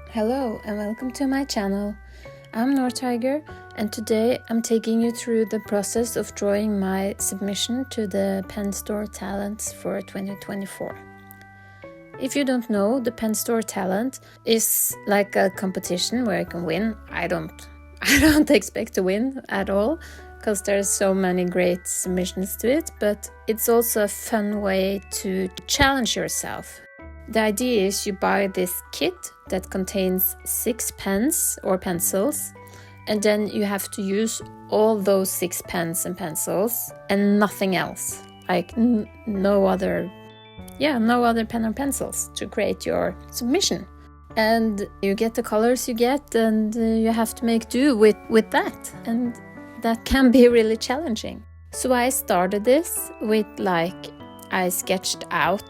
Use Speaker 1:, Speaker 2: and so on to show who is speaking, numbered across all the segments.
Speaker 1: Hello and welcome to my channel. I'm Arrtx and today I'm taking you through the process of drawing my submission to the Penstore Talents for 2024. If you don't know, the Penstore Talent is like a competition where you can win. I don't expect to win at all because there's so many great submissions to it, but it's also a fun way to challenge yourself. The idea is you buy this kit that contains 6 pens or pencils, and then you have to use all those 6 pens and pencils and nothing else, like no other pen or pencils to create your submission. And you get the colors you get, and you have to make do with that, and that can be really challenging. So I started this with I sketched out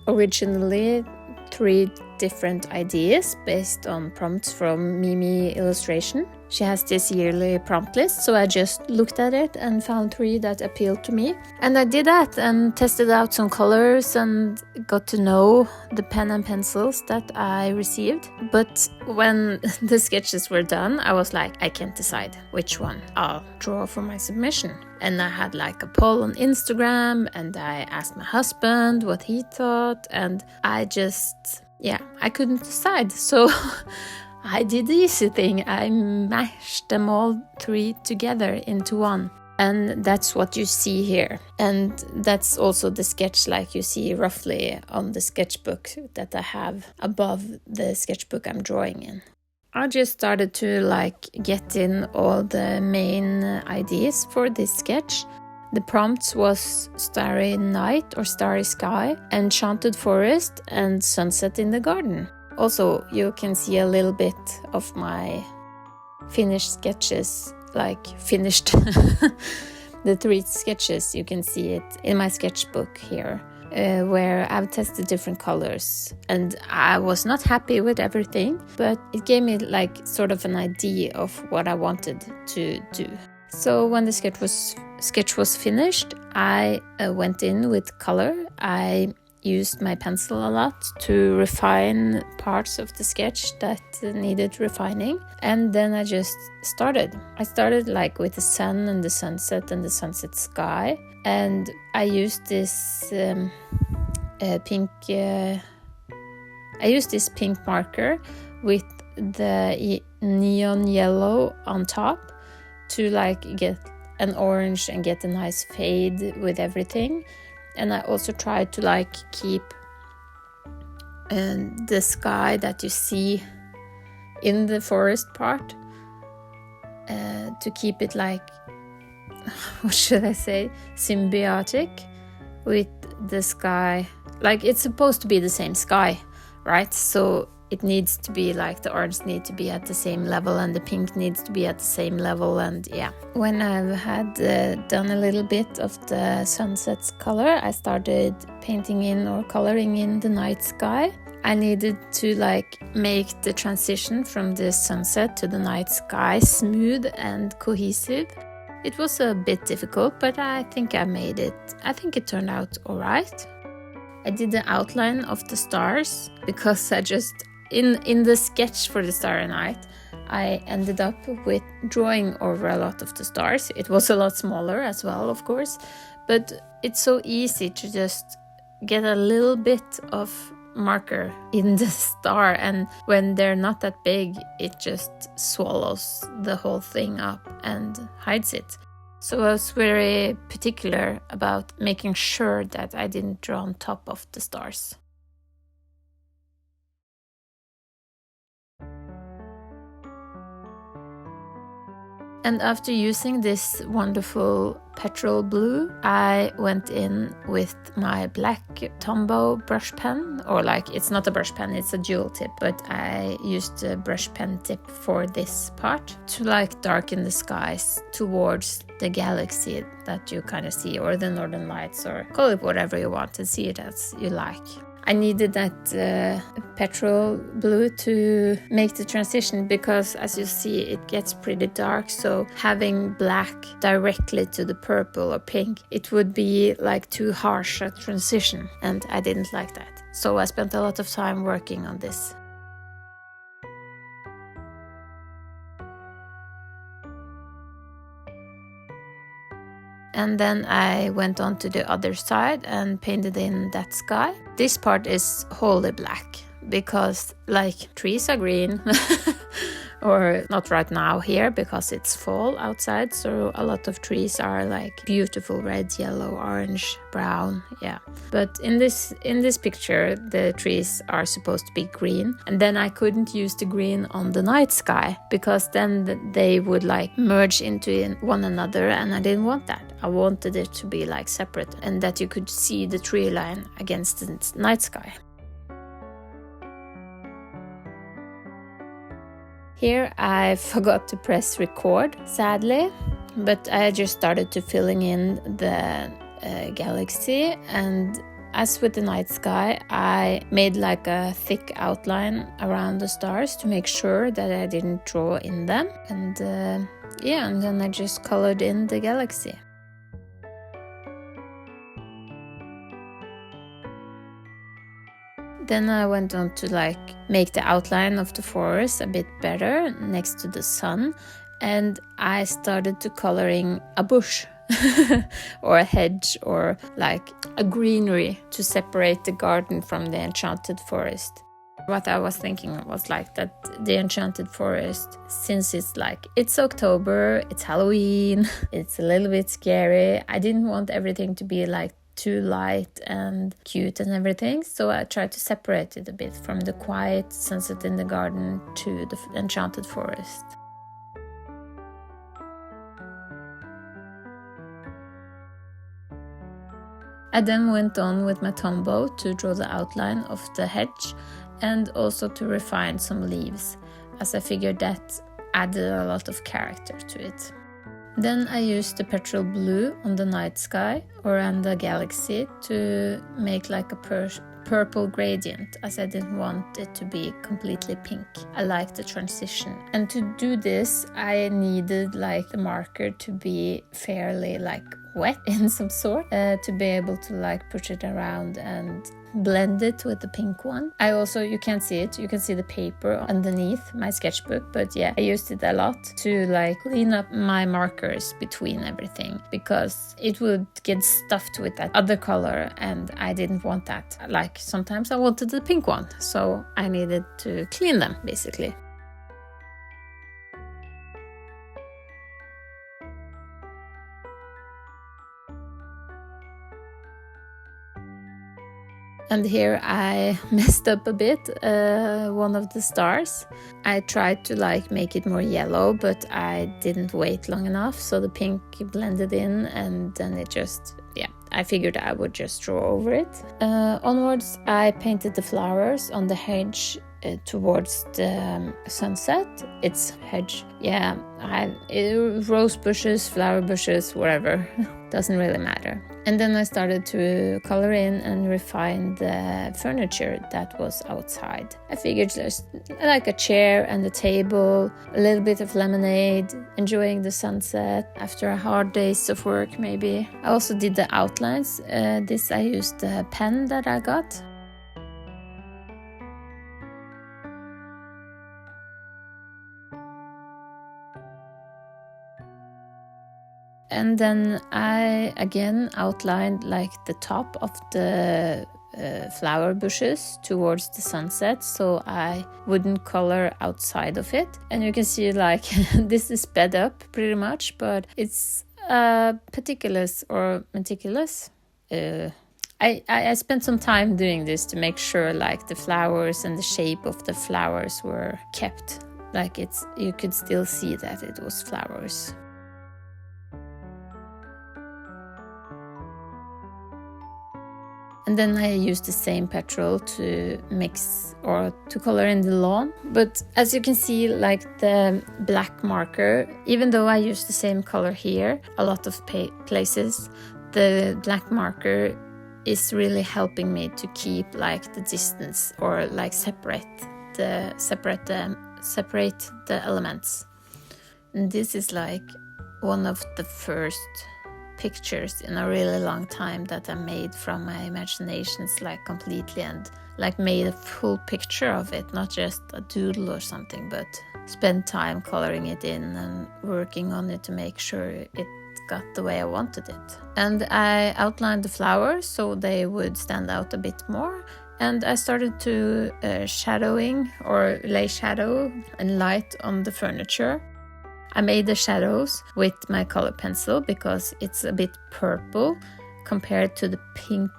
Speaker 1: originally 3 different ideas based on prompts from Mimi Illustration. She has this yearly prompt list, so I just looked at it and found 3 that appealed to me. And I did that and tested out some colors and got to know the pen and pencils that I received. But when the sketches were done, I was like, I can't decide which one I'll draw for my submission. And I had a poll on Instagram, and I asked my husband what he thought, and I couldn't decide. So I did the easy thing. I mashed them all 3 together into one. And that's what you see here. And that's also the sketch you see roughly on the sketchbook that I have above the sketchbook I'm drawing in. I just started to get in all the main ideas for this sketch. The prompts was Starry Night or Starry Sky, Enchanted Forest, and Sunset in the Garden. Also, you can see a little bit of my finished sketches, finished the 3 sketches. You can see it in my sketchbook here, where I've tested different colors. And I was not happy with everything, but it gave me sort of an idea of what I wanted to do. So when the sketch was finished, I went in with color. I used my pencil a lot to refine parts of the sketch that needed refining. And then I just started. I started with the sun and the sunset and the sunset sky. And I used this pink marker with the neon yellow on top to get an orange and get a nice fade with everything. And I also tried to keep the sky that you see in the forest part, to keep it what should I say, symbiotic with the sky. It's supposed to be the same sky, right? So it needs to be the orange needs to be at the same level, and the pink needs to be at the same level. And yeah, when I've had done a little bit of the sunset's color, I started painting in or coloring in the night sky. I needed to make the transition from the sunset to the night sky smooth and cohesive. It was a bit difficult, but I think I made it. I think it turned out alright. I did the outline of the stars because I just in the sketch for the Starry Night, I ended up with drawing over a lot of the stars. It was a lot smaller as well, of course, but it's so easy to just get a little bit of marker in the star, and when they're not that big, it just swallows the whole thing up and hides it. So I was very particular about making sure that I didn't draw on top of the stars. And after using this wonderful petrol blue, I went in with my black Tombow brush pen, or like, it's not a brush pen, it's a dual tip, but I used a brush pen tip for this part to like darken the skies towards the galaxy that you kind of see, or the northern lights, or call it whatever you want and see it as you like. I needed that petrol blue to make the transition because, as you see, it gets pretty dark, so having black directly to the purple or pink, it would be like too harsh a transition, and I didn't like that. So I spent a lot of time working on this. And then I went on to the other side and painted in that sky. This part is wholly black because like trees are green or not right now here because it's fall outside, so a lot of trees are like beautiful red, yellow, orange, brown, yeah. But in this picture the trees are supposed to be green, and then I couldn't use the green on the night sky because then they would like merge into one another, and I didn't want that. I wanted it to be like separate and that you could see the tree line against the night sky. Here I forgot to press record, sadly, but I just started to filling in the galaxy, and as with the night sky, I made like a thick outline around the stars to make sure that I didn't draw in them, and yeah, and then I just colored in the galaxy. Then I went on to like make the outline of the forest a bit better next to the sun, and I started to coloring a bush or a hedge or like a greenery to separate the garden from the enchanted forest. What I was thinking was like that the enchanted forest, since it's October, it's Halloween, it's a little bit scary, I didn't want everything to be like too light and cute and everything, so I tried to separate it a bit from the quiet sunset in the garden to the enchanted forest. I then went on with my Tombow to draw the outline of the hedge and also to refine some leaves, as I figured that added a lot of character to it. Then I used the petrol blue on the night sky or on the galaxy to make like a purple gradient, as I didn't want it to be completely pink. I like the transition. And to do this, I needed like the marker to be fairly like wet in some sort to be able to like push it around and blend it with the pink one. I also, you can't see it, you can see the paper underneath my sketchbook, but yeah, I used it a lot to like clean up my markers between everything because it would get stuffed with that other color and I didn't want that. Like sometimes I wanted the pink one, so I needed to clean them basically. And here I messed up a bit, one of the stars. I tried to like make it more yellow, but I didn't wait long enough, so the pink blended in and then it just, yeah, I figured I would just draw over it. Onwards, I painted the flowers on the hedge towards the sunset. It's hedge, yeah, rose bushes, flower bushes, whatever, doesn't really matter. And then I started to color in and refine the furniture that was outside. I figured just like a chair and a table, a little bit of lemonade, enjoying the sunset after a hard days of work maybe. I also did the outlines. This I used the pen that I got. And then I again outlined like the top of the flower bushes towards the sunset, so I wouldn't color outside of it. And you can see like this is sped up pretty much, but it's meticulous. I spent some time doing this to make sure like the flowers and the shape of the flowers were kept. Like you could still see that it was flowers. And then I used the same petrol to mix or to color in the lawn. But as you can see, like the black marker, even though I use the same color here, a lot of places, the black marker is really helping me to keep like the distance or like separate the elements. And this is like one of the first pictures in a really long time that I made from my imaginations, like completely, and like made a full picture of it, not just a doodle or something, but spent time coloring it in and working on it to make sure it got the way I wanted it. And I outlined the flowers so they would stand out a bit more, and I started to shadowing or lay shadow and light on the furniture. I made the shadows with my color pencil because it's a bit purple compared to the pink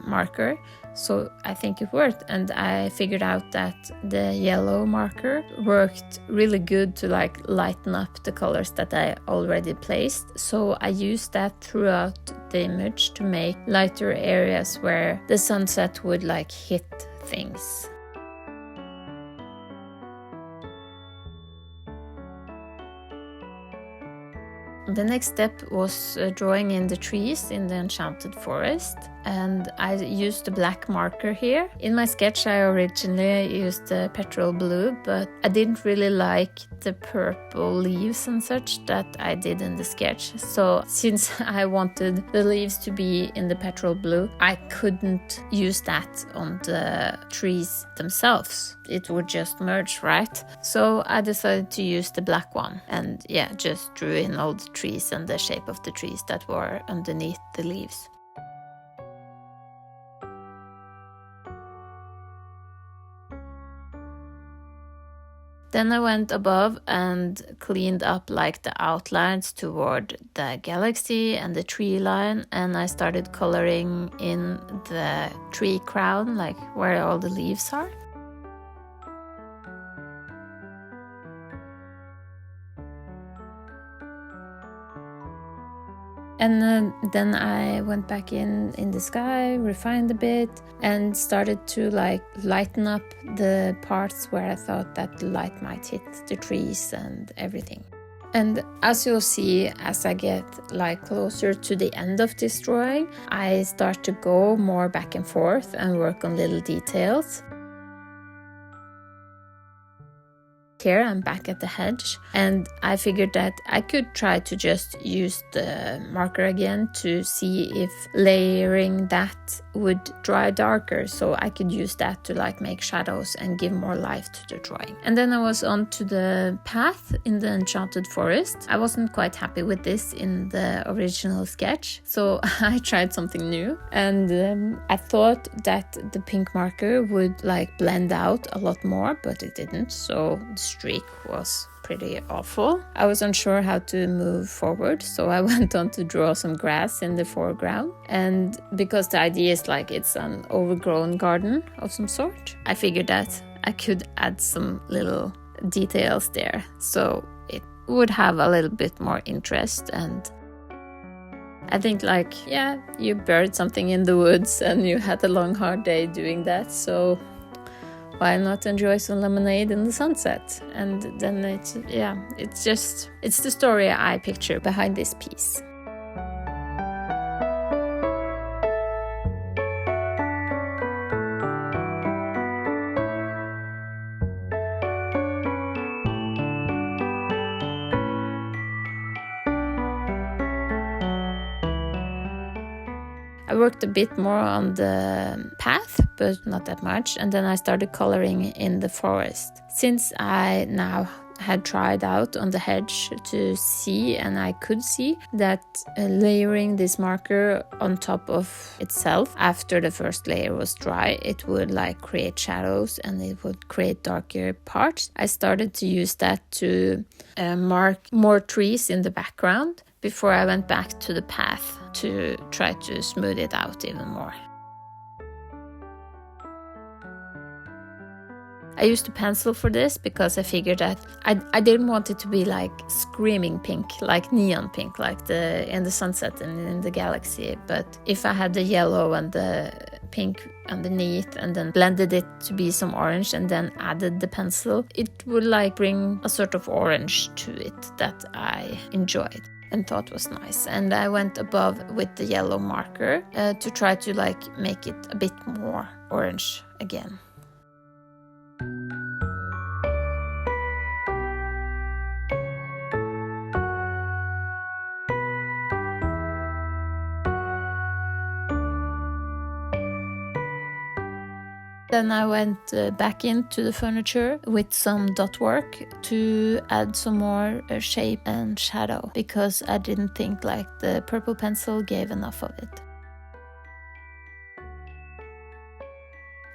Speaker 1: marker, so I think it worked. And I figured out that the yellow marker worked really good to like lighten up the colors that I already placed, so I used that throughout the image to make lighter areas where the sunset would like hit things. The next step was drawing in the trees in the enchanted forest, and I used the black marker here. In my sketch I originally used the Petrol blue, but I didn't really like the purple leaves and such that I did in the sketch. So since I wanted the leaves to be in the Petrol blue, I couldn't use that on the trees themselves. It would just merge, right? So I decided to use the black one, and yeah, just drew in all the trees and the shape of the trees that were underneath the leaves. Then I went above and cleaned up like the outlines toward the galaxy and the tree line, and I started coloring in the tree crown, like where all the leaves are. And then I went back in the sky, refined a bit, and started to like lighten up the parts where I thought that the light might hit the trees and everything. And as you'll see, as I get like closer to the end of this drawing, I start to go more back and forth and work on little details. Here I'm back at the hedge, and I figured that I could try to just use the marker again to see if layering that would dry darker, so I could use that to like make shadows and give more life to the drawing. And then I was on to the path in the enchanted forest. I wasn't quite happy with this in the original sketch, so I tried something new, and I thought that the pink marker would like blend out a lot more, but it didn't, so the streak was pretty awful. I was unsure how to move forward, so I went on to draw some grass in the foreground. And because the idea is like it's an overgrown garden of some sort, I figured that I could add some little details there, so it would have a little bit more interest. And I think like, yeah, you buried something in the woods and you had a long hard day doing that, so why not enjoy some lemonade in the sunset? And then it's the story I picture behind this piece. I worked a bit more on the path, but not that much, and then I started coloring in the forest. Since I now had tried out on the hedge to see, and I could see that layering this marker on top of itself after the first layer was dry, it would like create shadows and it would create darker parts. I started to use that to mark more trees in the background before I went back to the path to try to smooth it out even more. I used a pencil for this because I figured that I didn't want it to be like screaming pink, like neon pink, like in the sunset and in the galaxy. But if I had the yellow and the pink underneath and then blended it to be some orange and then added the pencil, it would like bring a sort of orange to it that I enjoyed and thought was nice. And I went above with the yellow marker to try to like make it a bit more orange again. Then I went back into the furniture with some dot work to add some more shape and shadow because I didn't think like the purple pencil gave enough of it.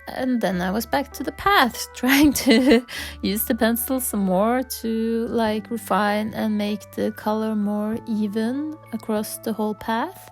Speaker 1: And then I was back to the path, trying to use the pencil some more to like refine and make the color more even across the whole path.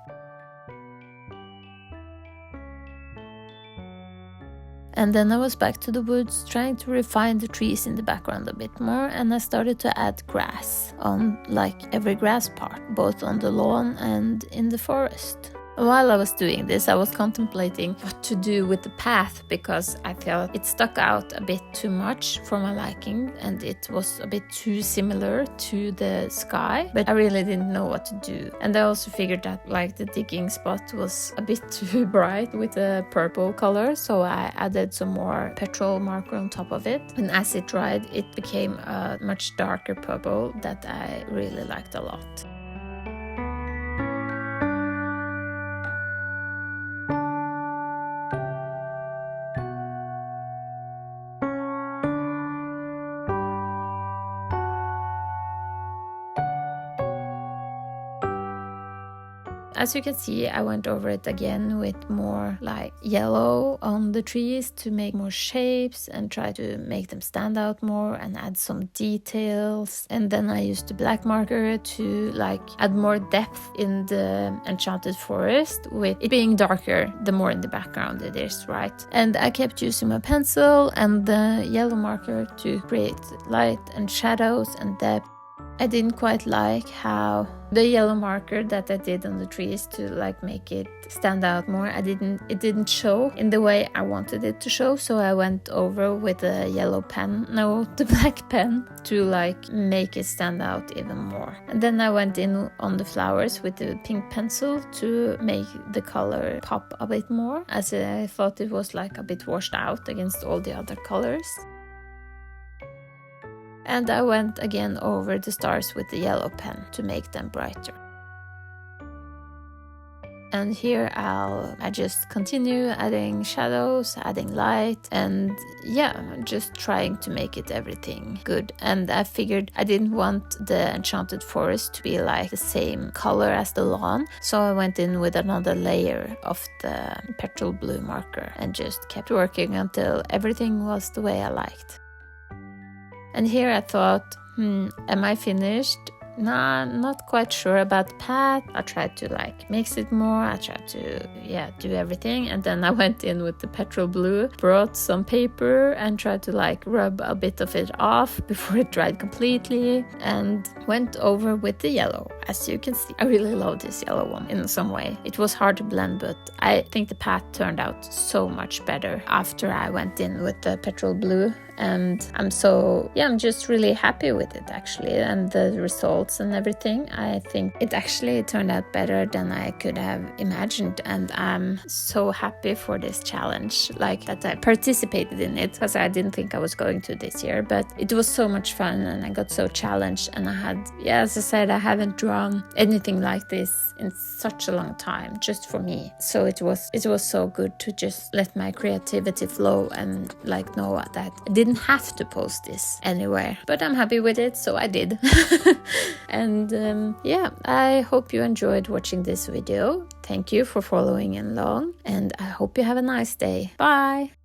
Speaker 1: And then I was back to the woods, trying to refine the trees in the background a bit more, and I started to add grass on like every grass part, both on the lawn and in the forest. While I was doing this, I was contemplating what to do with the path because I felt it stuck out a bit too much for my liking and it was a bit too similar to the sky, but I really didn't know what to do. And I also figured that like the digging spot was a bit too bright with the purple color, so I added some more petrol marker on top of it. And as it dried, it became a much darker purple that I really liked a lot. As you can see, I went over it again with more like yellow on the trees to make more shapes and try to make them stand out more and add some details. And then I used the black marker to like add more depth in the enchanted forest, with it being darker the more in the background it is, right? And I kept using my pencil and the yellow marker to create light and shadows and depth. I didn't quite like how the yellow marker that I did on the trees to like make it stand out more, it didn't show in the way I wanted it to show, so I went over with the the black pen to like make it stand out even more. And then I went in on the flowers with the pink pencil to make the color pop a bit more, as I thought it was like a bit washed out against all the other colors. And I went again over the stars with the yellow pen to make them brighter. And here I just continue adding shadows, adding light, and yeah, just trying to make it everything good. And I figured I didn't want the enchanted forest to be like the same color as the lawn, so I went in with another layer of the petrol blue marker and just kept working until everything was the way I liked. And here I thought, am I finished? Nah, not quite sure about the path. I tried to like mix it more. I tried to, do everything. And then I went in with the petrol blue, brought some paper and tried to like rub a bit of it off before it dried completely, and went over with the yellow. As you can see, I really love this yellow one in some way. It was hard to blend, but I think the path turned out so much better after I went in with the petrol blue. And I'm just really happy with it actually, and the results and everything. I think it actually turned out better than I could have imagined, and I'm so happy for this challenge, like that I participated in it, because I didn't think I was going to this year, but it was so much fun and I got so challenged, and I had, as I said, I haven't drawn anything like this in such a long time, just for me. So it was so good to just let my creativity flow and like know that I didn't have to post this anywhere, but I'm happy with it, so I did. And I hope you enjoyed watching this video. Thank you for following along, and I hope you have a nice day. Bye!